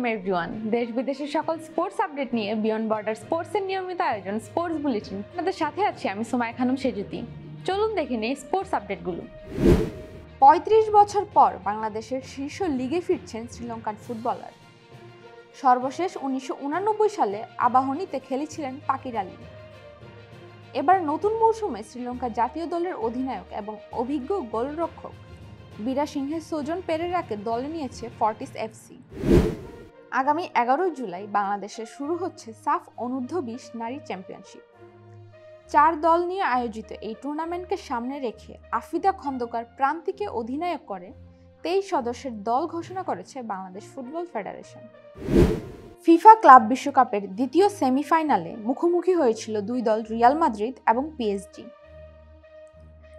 Welcome everyone. দেশ বিদেশের সকল স্পোর্টস আপডেট নিয়ে বিয়ন্ড বর্ডার স্পোর্টসের নিয়মিত আয়োজন স্পোর্টস বুলেটিন আপনাদের সাথে আছি আমি সুমাইয়া খানম সেজুতি। চলুন দেখে নেই স্পোর্টস আপডেটগুলো। ৩৫ বছর পর বাংলাদেশের শীর্ষ লিগে ফিরছেন শ্রীলঙ্কান ফুটবলার। সর্বশেষ ১৯৮৯ সালে আবাহনীতে খেলেছিলেন পাকির আলী। এবার নতুন মৌসুমে শ্রীলঙ্কা জাতীয় দলের অধিনায়ক এবং অভিজ্ঞ গোলরক্ষক বীরা সিংহে সোজন পেরেরাকে দলে নিয়েছে ফর্টিস এফসি। আগামী ১১ জুলাই বাংলাদেশে শুরু হচ্ছে সাফ অনূর্ধ্ব-২০ নারী চ্যাম্পিয়নশিপ। ৪ দল নিয়ে আয়োজিত এই টুর্নামেন্টকে সামনে রেখে আফিদা খন্দকার প্রান্তিকে অধিনায়ক করে ২৩ সদস্যের দল ঘোষণা করেছে Bangladesh football federation. FIFA club বিশ্বকাপের দ্বিতীয় সেমিফাইনালে মুখোমুখি হয়েছিল দুই দল রিয়াল মাদ্রিদ এবং পিএসজি।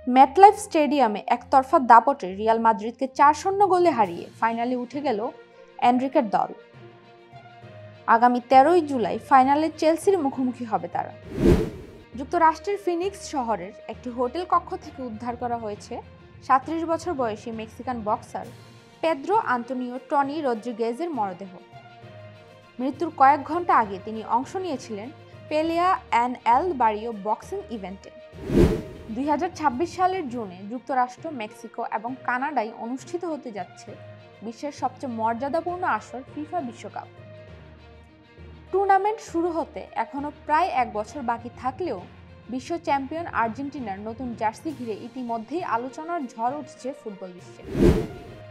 ম্যাটলাইফ স্টেডিয়ামে একতরফা দাপটে রিয়াল মাদ্রিদকে ৪-০ গোলে হারিয়ে ফাইনালে উঠে গেল এনরিকের দল। আগামী ১৩ জুলাই ফাইনালে চেলসির মুখোমুখি হবে তারা। যুক্তরাষ্ট্রের ফিনিক্স শহরের একটি হোটেল কক্ষ থেকে উদ্ধার করা হয়েছে ৩৭ বছর বয়সী Mexican boxer Pedro Antonio Tony রদ্রিগেজের মরদেহ। মৃত্যুর কয়েক ঘন্টা আগে তিনি অংশ নিয়েছিলেন পেলেয়া অ্যান এল বারিও বক্সিং ইভেন্টে। ২০২৬ সালের জুনে যুক্তরাষ্ট্র, মেক্সিকো এবং কানাডায় অনুষ্ঠিত হতে যাচ্ছে বিশ্বের সবচেয়ে মর্যাদাপূর্ণ আসর ফিফা বিশ্বকাপ। টুর্নামেন্ট শুরু হতে এখনও প্রায় ১ বছর বাকি থাকলেও বিশ্ব চ্যাম্পিয়ন আর্জেন্টিনার নতুন জার্সি ঘিরে ইতিমধ্যেই আলোচনার ঝড় উঠছে ফুটবল বিশ্বে।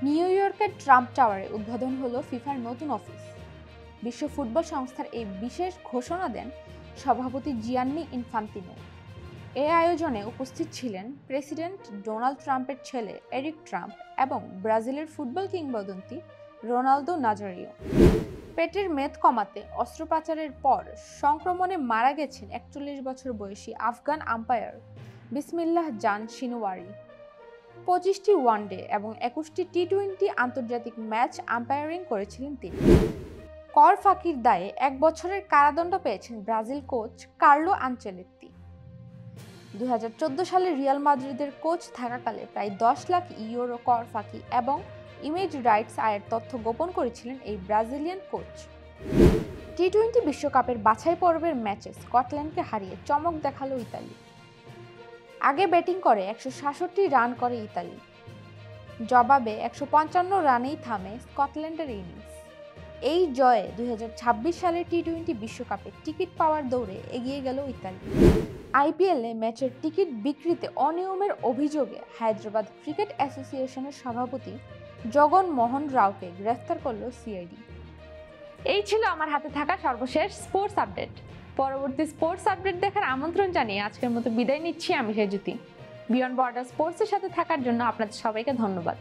নিউ ইয়র্কের ট্রাম্প টাওয়ারে উদ্বোধন হলো ফিফার নতুন অফিস। বিশ্ব ফুটবল সংস্থার এই বিশেষ ঘোষণা দেন সভাপতি জিয়ান্নি ইনফান্তিনো। এই আয়োজনে উপস্থিত ছিলেন প্রেসিডেন্ট ডোনাল্ড ট্রাম্পের ছেলে এরিক ট্রাম্প এবং ব্রাজিলের ফুটবল কিংবদন্তি রোনালদো নাজারিও। পেটের মেদ কমাতে অস্ত্রোপচারের পর সংক্রমণে মারা গেছেন ৪১ বছর বয়সী আফগান আম্পায়ার বিসমিল্লাহ জান শিনওয়ারি। ২৫টি ওয়ানডে এবং ২১টি টি-২০ আন্তর্জাতিক ম্যাচ আম্পায়ারিং করেছিলেন তিনি। কর ফাঁকির দায়ে ১ বছরের কারাদণ্ড পেয়েছেন ব্রাজিল কোচ কার্লো আনচেলত্তি। ২০১৪ সালে রিয়াল মাদ্রিদের কোচ থাকাকালে প্রায় ১০ লাখ ইউরো কর ফাঁকি এবং ইমেজ রাইটস আয়ের তথ্য গোপন করেছিলেন এই ব্রাজিলিয়ান কোচ। টি-২০ বিশ্বকাপের বাছাই পর্বের ম্যাচে স্কটল্যান্ডকে হারিয়ে চমক দেখালো ইতালি। আগে ব্যাটিং করে ১৬৭ রান করে ইতালি। জবাবে ১৫৫ রানেই থামে স্কটল্যান্ডের ইনিংস। এই জয়ে ২০২৬ সালের টি-২০ বিশ্বকাপে টিকিট পাওয়ার দৌড়ে এগিয়ে গেল ইতালি। আইপিএলে ম্যাচের টিকিট বিক্রিতে অনিয়মের অভিযোগে হায়দ্রাবাদ ক্রিকেট অ্যাসোসিয়েশনের সভাপতি জগন মোহন রাওকে গ্রেফতার করল সিআইডি। এই ছিল আমার হাতে থাকা সর্বশেষ স্পোর্টস আপডেট। পরবর্তী স্পোর্টস আপডেট দেখার আমন্ত্রণ জানিয়ে আজকের মতো বিদায় নিচ্ছি আমি সেজুতি। বিয়ন্ড বর্ডার স্পোর্টসের সাথে থাকার জন্য আপনাদের সবাইকে ধন্যবাদ।